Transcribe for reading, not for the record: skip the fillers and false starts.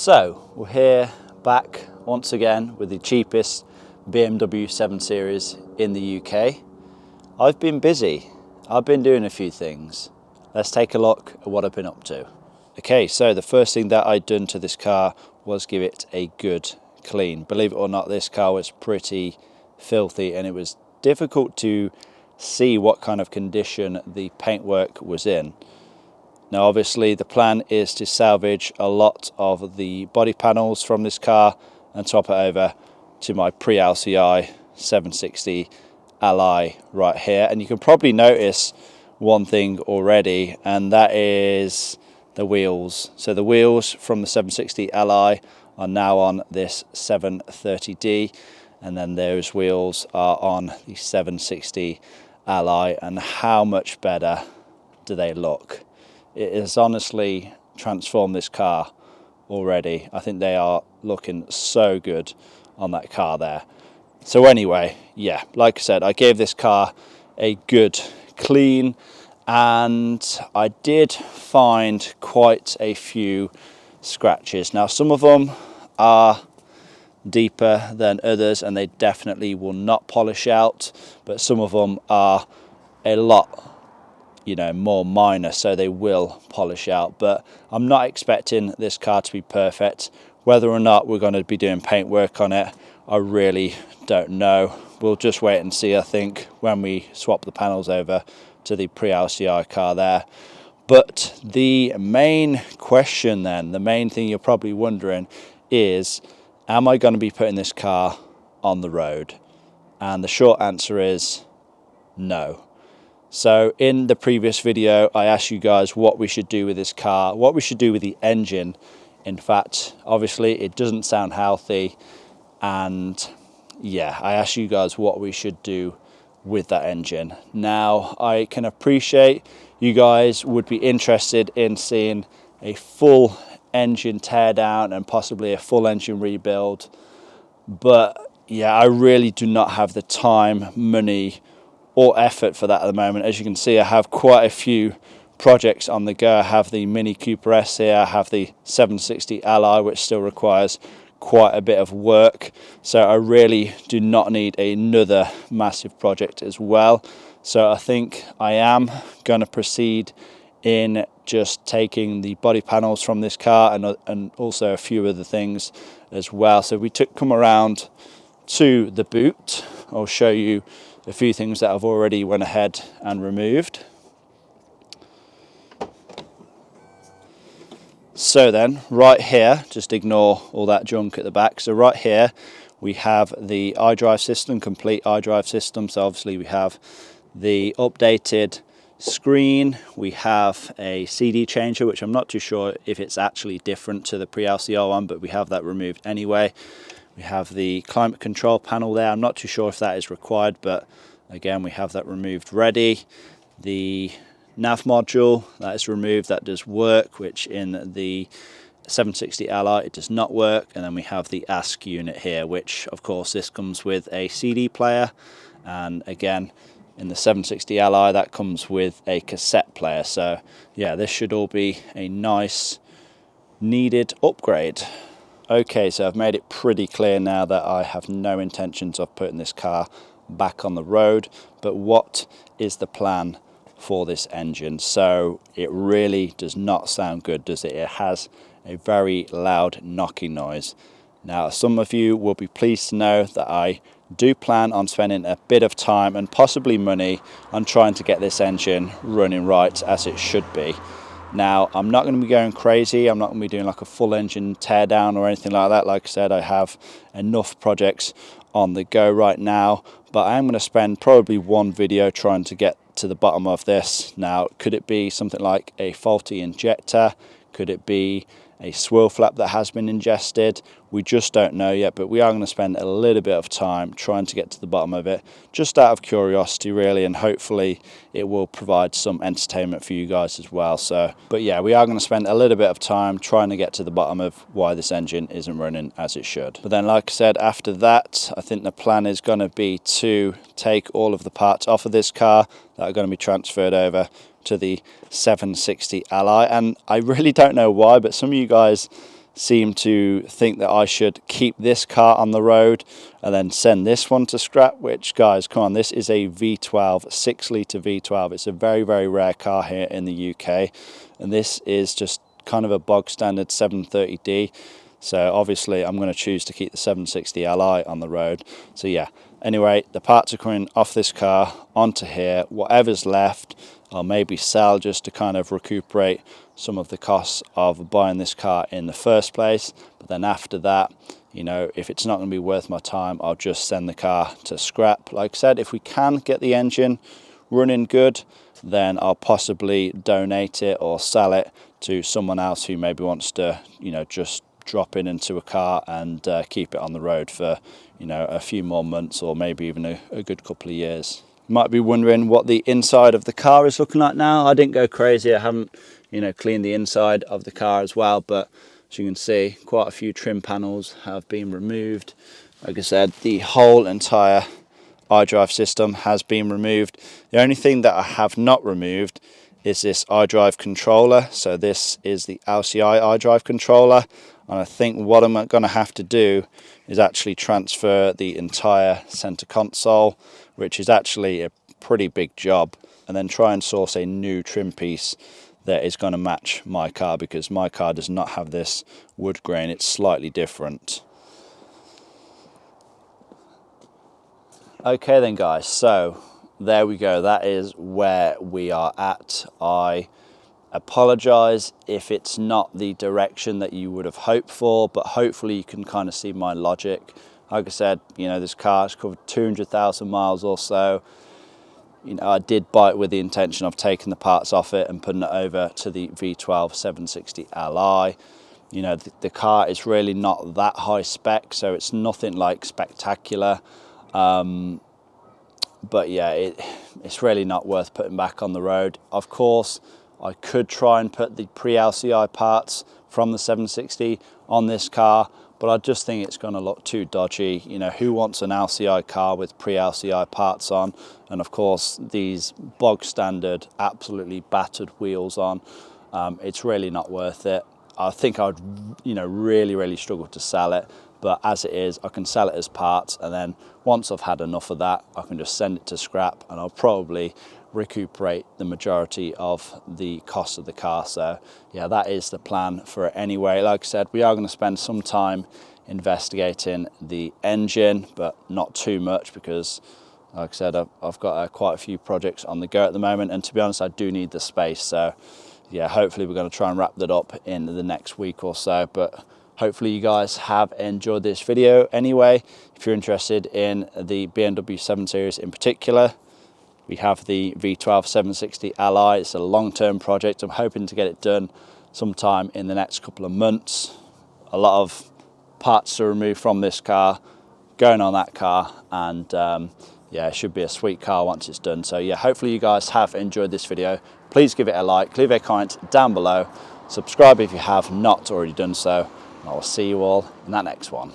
So we're here back once again with the cheapest BMW 7 Series in the UK. I've been busy. I've been doing a few things. Let's take a look at what I've been up to. Okay, so the first thing that I'd done to this car was give it a good clean. Believe it or not, this car was pretty filthy and it was difficult to see what kind of condition the paintwork was in. Now obviously the plan is to salvage a lot of the body panels from this car and swap it over to my pre-LCI 760 Ally right here. And you can probably notice one thing already, and that is the wheels. So the wheels from the 760 Ally are now on this 730D, and then those wheels are on the 760 Ally, and how much better do they look? It has honestly transformed this car already. I think they are looking so good on that car there. So anyway, yeah, like I said, I gave this car a good clean, and I did find quite a few scratches. Now some of them are deeper than others and they definitely will not polish out, but some of them are a lot more minor, so they will polish out. But I'm not expecting this car to be perfect. Whether or not we're going to be doing paint work on it, I really don't know. We'll just wait and see, I think, when we swap the panels over to the pre-LCI car there. But the main question then, the main thing you're probably wondering is, am I going to be putting this car on the road? And the short answer is no. So in the previous video, I asked you guys what we should do with this car, what we should do with the engine. In fact, obviously it doesn't sound healthy, and yeah, I asked you guys what we should do with that engine. Now, I can appreciate you guys would be interested in seeing a full engine teardown and possibly a full engine rebuild, but yeah, I really do not have the time, money, or effort for that at the moment. As you can see, I have quite a few projects on the go. I have the Mini Cooper S here, I have the 760 Ally, which still requires quite a bit of work, so I really do not need another massive project as well. So I think I am going to proceed in just taking the body panels from this car and also a few other things as well. So we come around to the boot. I'll show you a few things that I've already went ahead and removed. So then, right here, just ignore all that junk at the back. So right here, we have the iDrive system, complete iDrive system. So obviously we have the updated screen. We have a CD changer, which I'm not too sure if it's actually different to the pre-LCI one, but we have that removed anyway. We have the climate control panel there. I'm not too sure if that is required, but again, we have that removed ready. The nav module, that is removed, that does work, which in the 760 Ally it does not work. And then we have the ASC unit here, which of course this comes with a CD player, and again in the 760 Ally that comes with a cassette player. So yeah, this should all be a nice needed upgrade. Okay, so I've made it pretty clear now that I have no intentions of putting this car back on the road, but what is the plan for this engine? So it really does not sound good, does it? It has a very loud knocking noise. Now, some of you will be pleased to know that I do plan on spending a bit of time and possibly money on trying to get this engine running right as it should be. Now, I'm not going to be going crazy. I'm not going to be doing like a full engine teardown or anything like that. Like I said, I have enough projects on the go right now, but I am going to spend probably one video trying to get to the bottom of this. Now, could it be something like a faulty injector? Could it be a swirl flap that has been ingested? We just don't know yet, but we are going to spend a little bit of time trying to get to the bottom of it, just out of curiosity really, and hopefully it will provide some entertainment for you guys as well. So, but yeah, we are going to spend a little bit of time trying to get to the bottom of why this engine isn't running as it should. But then, like I said, after that, I think the plan is going to be to take all of the parts off of this car that are going to be transferred over to the 760 Ally. And I really don't know why, but some of you guys seem to think that I should keep this car on the road and then send this one to scrap, which, guys, come on, this is a V12, 6-litre V12. It's a very, very rare car here in the UK, and this is just kind of a bog standard 730D. So obviously I'm going to choose to keep the 760 Li on the road. So yeah, anyway, the parts are coming off this car onto here. Whatever's left, I'll maybe sell just to kind of recuperate some of the costs of buying this car in the first place. But then after that, you know, if it's not going to be worth my time, I'll just send the car to scrap. Like I said, if we can get the engine running good, then I'll possibly donate it or sell it to someone else who maybe wants to, you know, just drop it into a car and keep it on the road for, you know, a few more months or maybe even a good couple of years. You might be wondering what the inside of the car is looking like now. I didn't go crazy. I haven't, you know, cleaned the inside of the car as well, but as you can see, quite a few trim panels have been removed. Like I said, the whole entire iDrive system has been removed. The only thing that I have not removed is this iDrive controller. So this is the LCI iDrive controller, and I think what I'm going to have to do is actually transfer the entire center console, which is actually a pretty big job, and then try and source a new trim piece that is going to match my car, because my car does not have this wood grain. It's slightly different. Okay then, guys, so there we go. That is where we are at. I apologize if it's not the direction that you would have hoped for, but hopefully you can kind of see my logic. Like I said, you know, this car has covered 200,000 miles or so. You know, I did buy it with the intention of taking the parts off it and putting it over to the V12 760 Li. You know, the car is really not that high spec, so it's nothing like spectacular. But yeah, it's really not worth putting back on the road. Of course, I could try and put the pre-LCI parts from the 760 on this car, but I just think it's going to look too dodgy. You know, who wants an LCI car with pre-LCI parts on? And of course, these bog standard, absolutely battered wheels on. It's really not worth it. I think I'd, you know, really struggle to sell it. But as it is, I can sell it as parts, and then once I've had enough of that, I can just send it to scrap, and I'll probably recuperate the majority of the cost of the car. So yeah, that is the plan for it anyway. Like I said, we are going to spend some time investigating the engine, but not too much, because like I said, I've got quite a few projects on the go at the moment, and to be honest, I do need the space. So yeah, hopefully we're going to try and wrap that up in the next week or so. But hopefully you guys have enjoyed this video anyway. If you're interested in the BMW 7 Series in particular, we have the V12 760 Li. It's a long-term project. I'm hoping to get it done sometime in the next couple of months. A lot of parts to remove from this car, going on that car, and yeah, it should be a sweet car once it's done. So yeah, hopefully you guys have enjoyed this video. Please give it a like, leave a comment down below, subscribe if you have not already done so, and I will see you all in that next one.